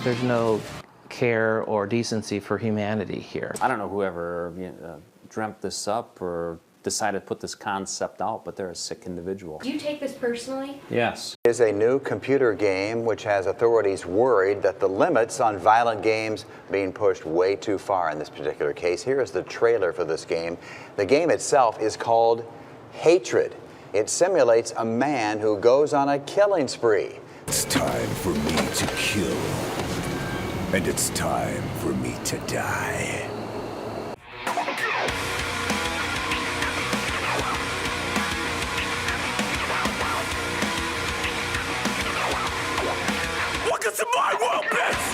There's no care or decency for humanity here. I don't know whoever dreamt this up or decided to put this concept out, but they're a sick individual. Do you take this personally? Yes. Is a new computer game which has authorities worried that the limits on violent games being pushed way too far in this particular case. Here is the trailer for this game. The game itself is called Hatred. It simulates a man who goes on a killing spree. It's time for me to kill, and it's time for me to die. Welcome to my world, bitch!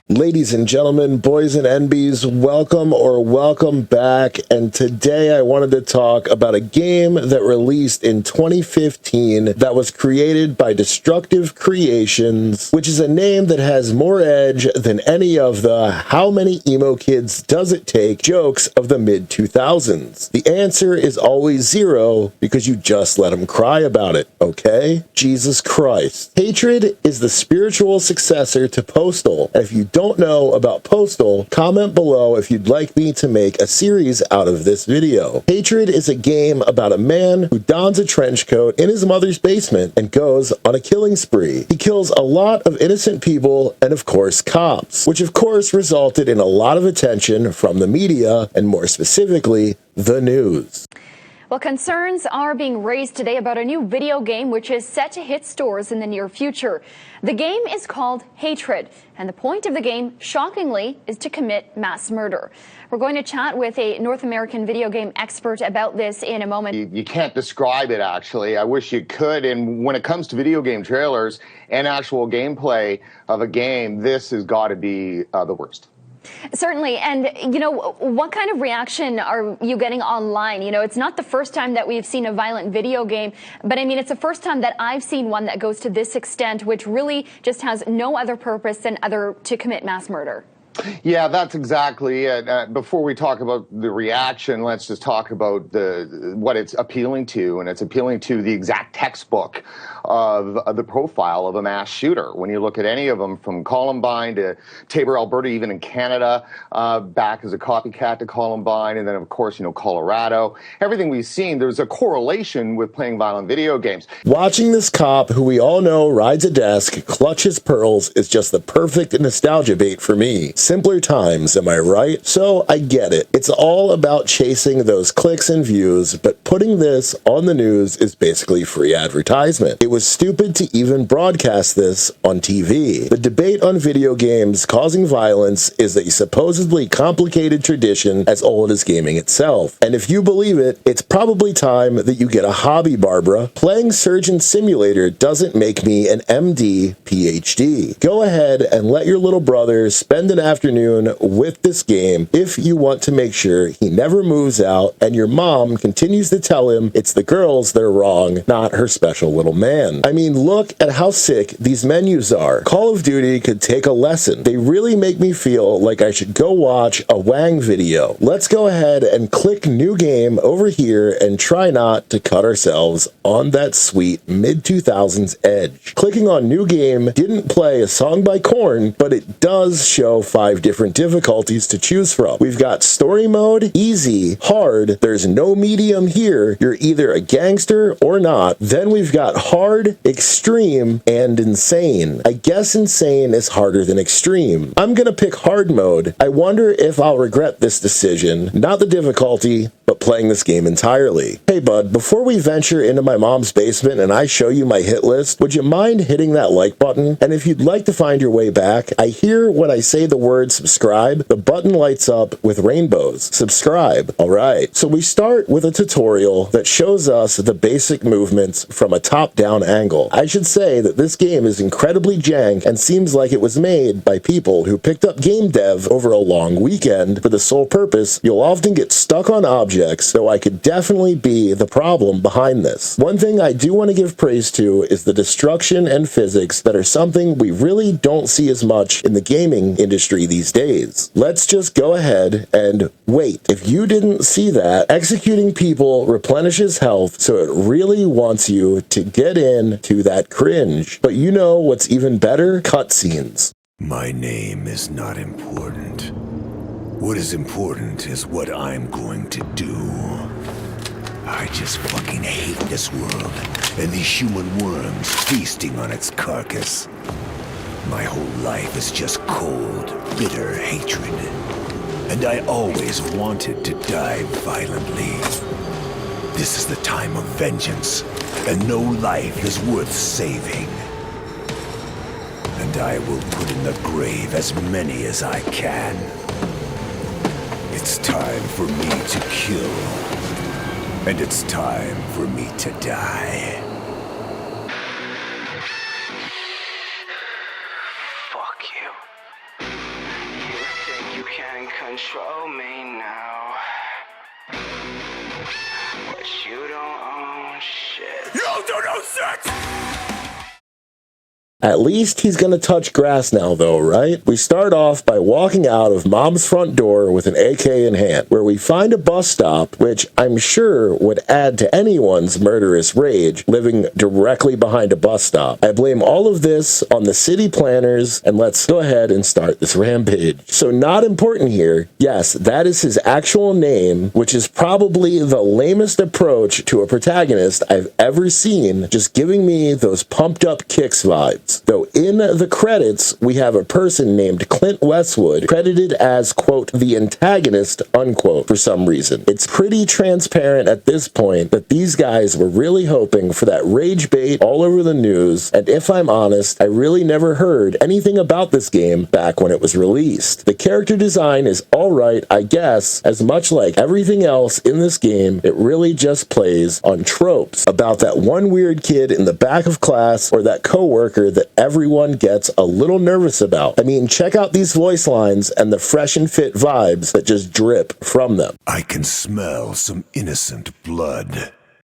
Ladies and gentlemen, boys and NBs, welcome back. And today I wanted to talk about a game that released in 2015 that was created by Destructive Creations, which is a name that has more edge than any of the "how many emo kids does it take" jokes of the mid-2000s. The answer is always 0 because you just let them cry about it, okay? Jesus Christ. Hatred is the spiritual successor to Postal. And if you don't know about Postal, comment below if you'd like me to make a series out of this video. Hatred is a game about a man who dons a trench coat in his mother's basement and goes on a killing spree. He kills a lot of innocent people and of course cops, which of course resulted in a lot of attention from the media and more specifically, the news. Well, concerns are being raised today about a new video game which is set to hit stores in the near future. The game is called Hatred, and the point of the game, shockingly, is to commit mass murder. We're going to chat with a North American video game expert about this in a moment. You can't describe it, actually. I wish you could. And when it comes to video game trailers and actual gameplay of a game, this has got to be the worst. Certainly. And, you know, what kind of reaction are you getting online? You know, it's not the first time that we've seen a violent video game, but I mean, it's the first time that I've seen one that goes to this extent, which really just has no other purpose than to commit mass murder. Yeah, that's exactly it. Before we talk about the reaction, let's just talk about what it's appealing to, and it's appealing to the exact textbook of the profile of a mass shooter. When you look at any of them, from Columbine to Tabor, Alberta, even in Canada, back as a copycat to Columbine, and then of course, you know, Colorado. Everything we've seen, there's a correlation with playing violent video games. Watching this cop, who we all know rides a desk, clutch his pearls, is just the perfect nostalgia bait for me. Simpler times, am I right? So I get it. It's all about chasing those clicks and views, but putting this on the news is basically free advertisement. It was stupid to even broadcast this on TV. The debate on video games causing violence is a supposedly complicated tradition as old as gaming itself. And if you believe it, it's probably time that you get a hobby, Barbara. Playing Surgeon Simulator doesn't make me an MD, PhD. Go ahead and let your little brother spend an afternoon with this game if you want to make sure he never moves out and your mom continues to tell him it's the girls that are wrong, not her special little man. I mean, look at how sick these menus are. Call of Duty could take a lesson. They really make me feel like I should go watch a Wang video. Let's go ahead and click new game over here and try not to cut ourselves on that sweet mid-2000s edge. Clicking on new game didn't play a song by Korn, but it does show 5 different difficulties to choose from. We've got story mode, easy, hard, there's no medium here, you're either a gangster or not. Then we've got hard, extreme, and insane. I guess insane is harder than extreme. I'm gonna pick hard mode. I wonder if I'll regret this decision, not the difficulty, but playing this game entirely. Hey bud, before we venture into my mom's basement and I show you my hit list, would you mind hitting that like button? And if you'd like to find your way back, I hear when I say the word subscribe, the button lights up with rainbows. Subscribe. Alright, so we start with a tutorial that shows us the basic movements from a top-down angle. I should say that this game is incredibly jank and seems like it was made by people who picked up game dev over a long weekend for the sole purpose you'll often get stuck on objects, though I could definitely be be the problem behind this. One thing I do want to give praise to is the destruction and physics that are something we really don't see as much in the gaming industry these days. Let's just go ahead and wait. If you didn't see that, executing people replenishes health, so it really wants you to get into that cringe. But you know what's even better? Cutscenes. My name is not important. What is important is what I'm going to do. I just fucking hate this world and these human worms feasting on its carcass. My whole life is just cold, bitter hatred. And I always wanted to die violently. This is the time of vengeance, and no life is worth saving. And I will put in the grave as many as I can. It's time for me to kill. And it's time for me to die. Fuck you. You think you can control me now, but you don't own shit. You don't know shit! At least he's gonna touch grass now though, right? We start off by walking out of Mom's front door with an AK in hand, where we find a bus stop, which I'm sure would add to anyone's murderous rage, living directly behind a bus stop. I blame all of this on the city planners, and let's go ahead and start this rampage. So not important here, yes, that is his actual name, which is probably the lamest approach to a protagonist I've ever seen, just giving me those pumped up Kicks vibes. Though in the credits, we have a person named Clint Westwood credited as, quote, the antagonist, unquote, for some reason. It's pretty transparent at this point that these guys were really hoping for that rage bait all over the news, and if I'm honest, I really never heard anything about this game back when it was released. The character design is alright, I guess. As much like everything else in this game, it really just plays on tropes about that one weird kid in the back of class or that coworker that everyone gets a little nervous about. I mean, check out these voice lines and the fresh and fit vibes that just drip from them. I can smell some innocent blood.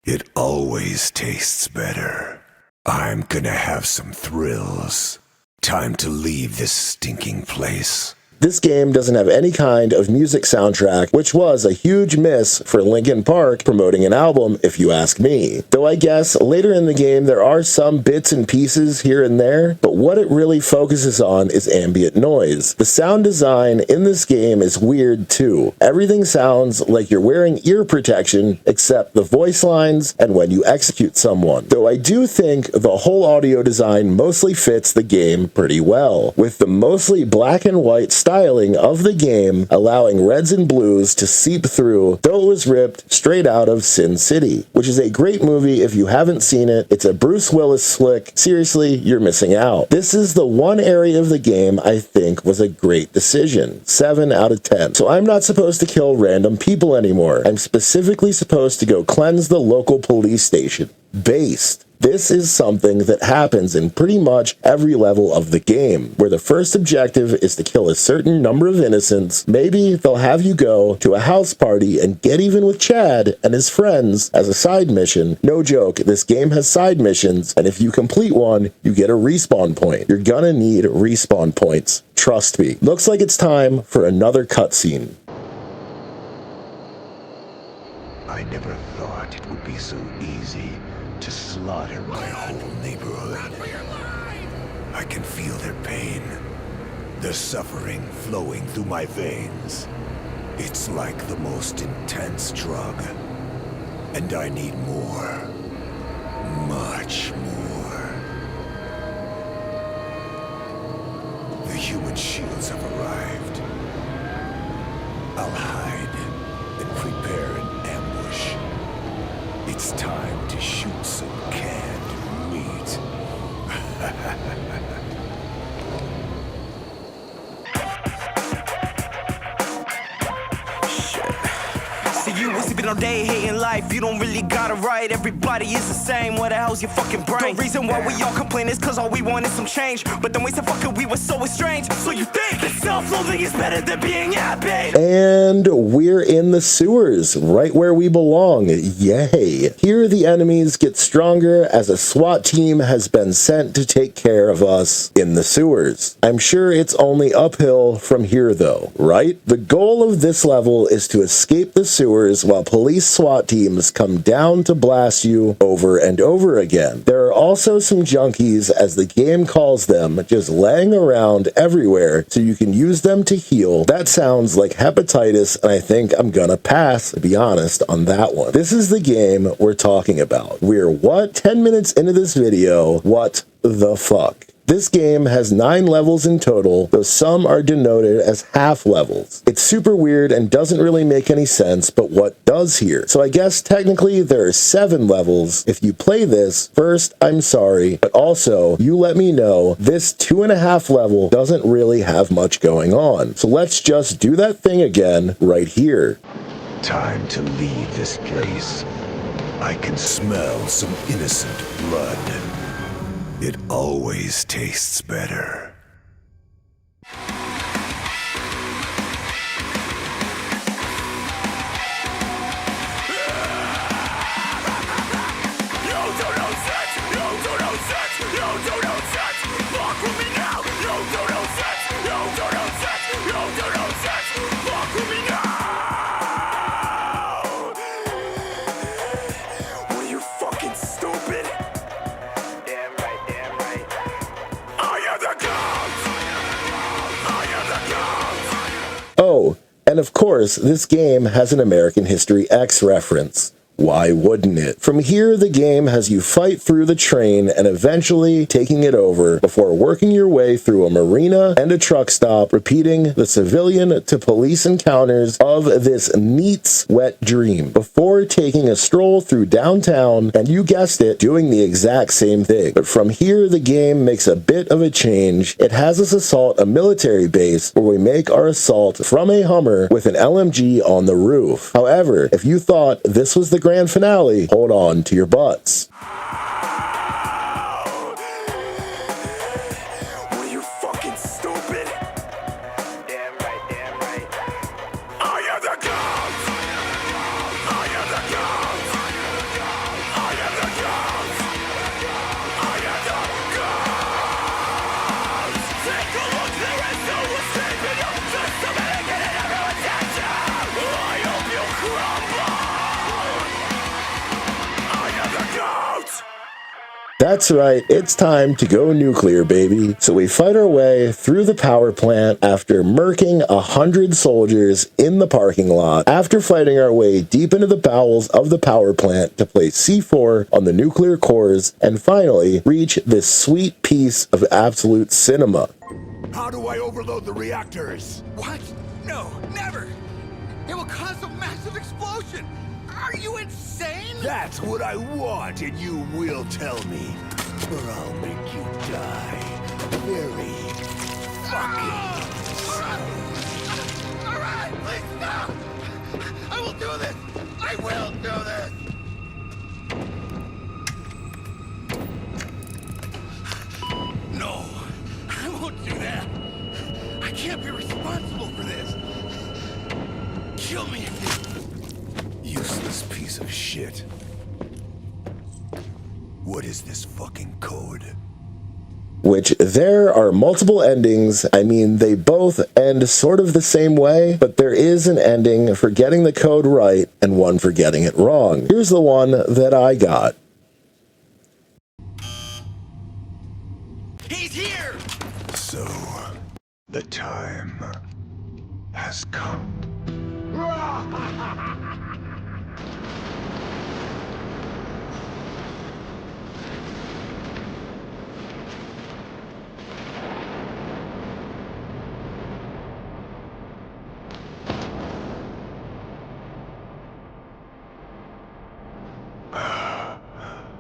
It always tastes better. I'm gonna have some thrills. Time to leave this stinking place. This game doesn't have any kind of music soundtrack, which was a huge miss for Linkin Park promoting an album, if you ask me. Though I guess later in the game there are some bits and pieces here and there, but what it really focuses on is ambient noise. The sound design in this game is weird too. Everything sounds like you're wearing ear protection, except the voice lines and when you execute someone. Though I do think the whole audio design mostly fits the game pretty well, with the mostly black and white styling of the game allowing reds and blues to seep through, though it was ripped straight out of Sin City, which is a great movie if you haven't seen it. It's a Bruce Willis flick. Seriously, you're missing out. This is the one area of the game I think was a great decision. 7 out of 10. So I'm not supposed to kill random people anymore. I'm specifically supposed to go cleanse the local police station. Based. This is something that happens in pretty much every level of the game, where the first objective is to kill a certain number of innocents. Maybe they'll have you go to a house party and get even with Chad and his friends as a side mission. No joke, this game has side missions, and if you complete one, you get a respawn point. You're gonna need respawn points. Trust me. Looks like it's time for another cutscene. I never thought it would be so easy to slaughter my whole neighborhood. I can feel their pain, their suffering flowing through my veins. It's like the most intense drug, and I need more, much more. The human shields have arrived. I'll hide and prepare an ambush. It's time to shoot some canned meat. See you, all day hating life. You don't really got it right. Everybody is the same. What the hell's your fucking brain? The reason why we all complain is cause all we want is some change. But then we said fuck it, we were so estranged. So you think that self-loathing is better than being happy? And we're in the sewers, right where we belong. Yay. Here the enemies get stronger as a SWAT team has been sent to take care of us in the sewers. I'm sure it's only uphill from here though, right? The goal of this level is to escape the sewers while police SWAT teams come down to blast you over and over again. There are also some junkies, as the game calls them, just laying around everywhere so you can use them to heal. That sounds like hepatitis, and I think I'm gonna pass, to be honest, on that one. This is the game we're talking about. We're what? 10 minutes into this video. What the fuck? This game has 9 levels in total, though some are denoted as half levels. It's super weird and doesn't really make any sense, but what does here? So I guess technically there are 7 levels. If you play this, first, I'm sorry, but also, you let me know this 2.5 level doesn't really have much going on. So let's just do that thing again right here. Time to leave this place. I can smell some innocent blood. It always tastes better. Oh, and of course, this game has an American History X reference. Why wouldn't it? From here, the game has you fight through the train and eventually taking it over before working your way through a marina and a truck stop, repeating the civilian to police encounters of this neat wet dream before taking a stroll through downtown and, you guessed it, doing the exact same thing. But from here, the game makes a bit of a change. It has us assault a military base where we make our assault from a Hummer with an LMG on the roof. However, if you thought this was the grand finale, hold on to your butts. Were you fucking stupid? Damn right, damn right. I am the gods! I am the gods! I am the gods! I am the gods! Take a look, there is no escape in your systematic and everyone's attention! I hope you crumble! That's right, it's time to go nuclear, baby. So we fight our way through the power plant after murking 100 soldiers in the parking lot, after fighting our way deep into the bowels of the power plant to place C4 on the nuclear cores, and finally reach this sweet piece of absolute cinema. How do I overload the reactors? What? No, never! It will cause a massive explosion! Are you insane? That's what I want, and you will tell me. Or I'll make you die. Very fucking All right, please stop! I will do this! I will do this! No, I won't do that. I can't be responsible for this. Kill me if you... useless piece of shit. What is this fucking code? Which there are multiple endings. I mean, they both end sort of the same way, but there is an ending for getting the code right and one for getting it wrong. Here's the one that I got. He's here! So, the time has come.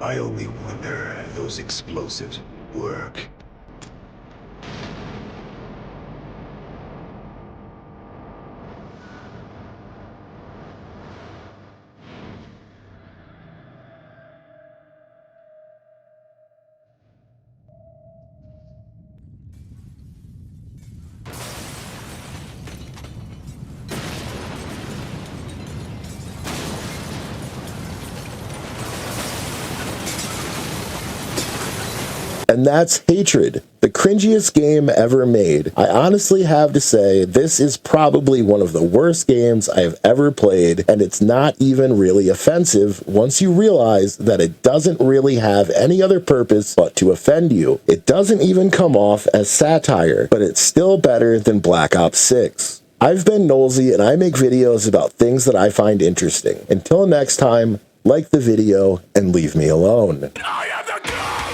I only wonder if those explosives work. And that's Hatred, the cringiest game ever made. I honestly have to say, this is probably one of the worst games I have ever played, and it's not even really offensive once you realize that it doesn't really have any other purpose but to offend you. It doesn't even come off as satire, but it's still better than Black Ops 6. I've been Nosy, and I make videos about things that I find interesting. Until next time, like the video and leave me alone. I am the god!